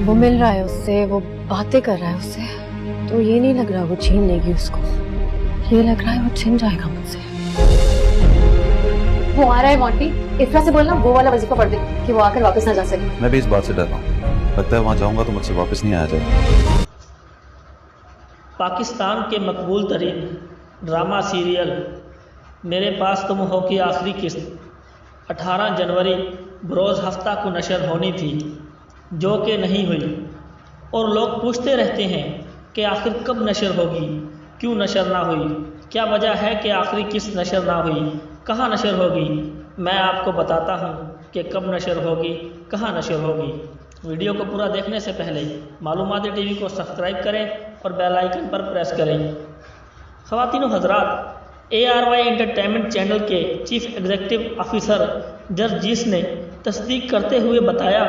وہ مل رہا ہے اس سے، وہ باتیں کر رہا ہے اس سے، تو یہ نہیں لگ رہا وہ چھین لے گی اس کو، یہ لگ رہا ہے وہ چھن جائے گا مجھ سے۔ وہ آ رہا ہے مونٹی، افرا سے بولنا وہ والا وظیفہ پڑھ دے کہ وہ آ کر واپس نہ جا سکے۔ میں بھی اس بات سے ڈر رہا ہوں، لگتا ہے وہاں جاؤں گا تو مجھ سے واپس نہیں آیا جائے گا۔ پاکستان کے مقبول ترین ڈرامہ سیریل میرے پاس تم ہو کی آخری قسط 18 جنوری بروز ہفتہ کو نشر ہونی تھی، جو کہ نہیں ہوئی، اور لوگ پوچھتے رہتے ہیں کہ آخر کب نشر ہوگی، کیوں نشر نہ ہوئی، کیا وجہ ہے کہ آخری قسط نشر نہ ہوئی، کہاں نشر ہوگی۔ میں آپ کو بتاتا ہوں کہ کب نشر ہوگی، کہاں نشر ہوگی۔ ویڈیو کو پورا دیکھنے سے پہلے معلوماتی ٹی وی کو سبسکرائب کریں اور بیل آئیکن پر پریس کریں۔ خواتین و حضرات، ARY انٹرٹینمنٹ چینل کے چیف ایگزیکٹو آفیسر جرجیس نے تصدیق کرتے ہوئے بتایا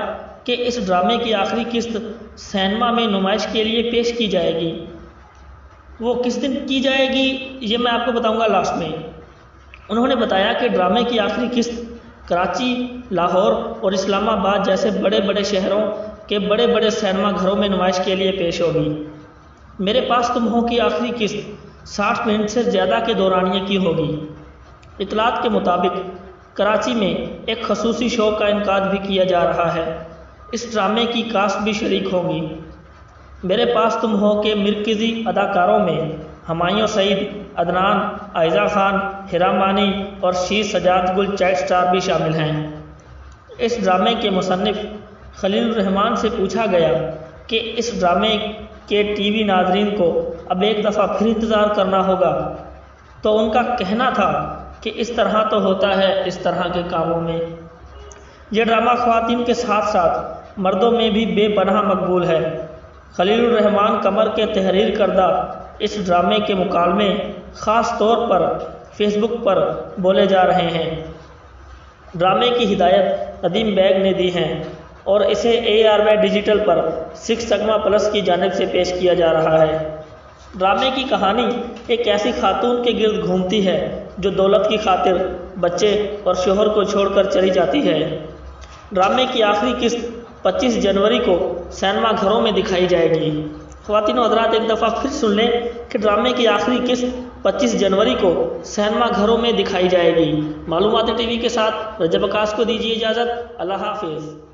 کہ اس ڈرامے کی آخری قسط سینما میں نمائش کے لیے پیش کی جائے گی۔ وہ کس دن کی جائے گی یہ میں آپ کو بتاؤں گا لاسٹ میں۔ انہوں نے بتایا کہ ڈرامے کی آخری قسط کراچی، لاہور اور اسلام آباد جیسے بڑے بڑے شہروں کے بڑے بڑے سینما گھروں میں نمائش کے لیے پیش ہوگی۔ میرے پاس تم ہو کی آخری قسط 60 منٹ سے زیادہ کے دورانیے کی ہوگی۔ اطلاعات کے مطابق کراچی میں ایک خصوصی شو کا انعقاد بھی کیا جا رہا ہے۔ اس ڈرامے کی کاسٹ بھی شریک ہوگی۔ میرے پاس تم ہو کے مرکزی اداکاروں میں ہمایوں سعید، عدنان، عائزہ خان، ہیرا مانی اور شیر سجاد گل چائلڈ سٹار بھی شامل ہیں۔ اس ڈرامے کے مصنف خلیل الرحمان سے پوچھا گیا کہ اس ڈرامے کے ٹی وی ناظرین کو اب ایک دفعہ پھر انتظار کرنا ہوگا، تو ان کا کہنا تھا کہ اس طرح تو ہوتا ہے اس طرح کے کاموں میں۔ یہ ڈرامہ خواتین کے ساتھ ساتھ مردوں میں بھی بے پناہ مقبول ہے۔ خلیل الرحمان قمر کے تحریر کردہ اس ڈرامے کے مکالمے خاص طور پر فیس بک پر بولے جا رہے ہیں۔ ڈرامے کی ہدایت ندیم بیگ نے دی ہے اور اسے ARY ڈیجیٹل پر 6 سگما پلس کی جانب سے پیش کیا جا رہا ہے۔ ڈرامے کی کہانی ایک ایسی خاتون کے گرد گھومتی ہے جو دولت کی خاطر بچے اور شوہر کو چھوڑ کر چلی جاتی ہے۔ ڈرامے کی آخری قسط 25 جنوری کو سینما گھروں میں دکھائی جائے گی۔ خواتین و حضرات، ایک دفعہ پھر سن لیں کہ ڈرامے کی آخری قسط 25 جنوری کو سینما گھروں میں دکھائی جائے گی۔ معلوماتی ٹی وی کے ساتھ رجب عکاس کو دیجیے اجازت۔ اللہ حافظ۔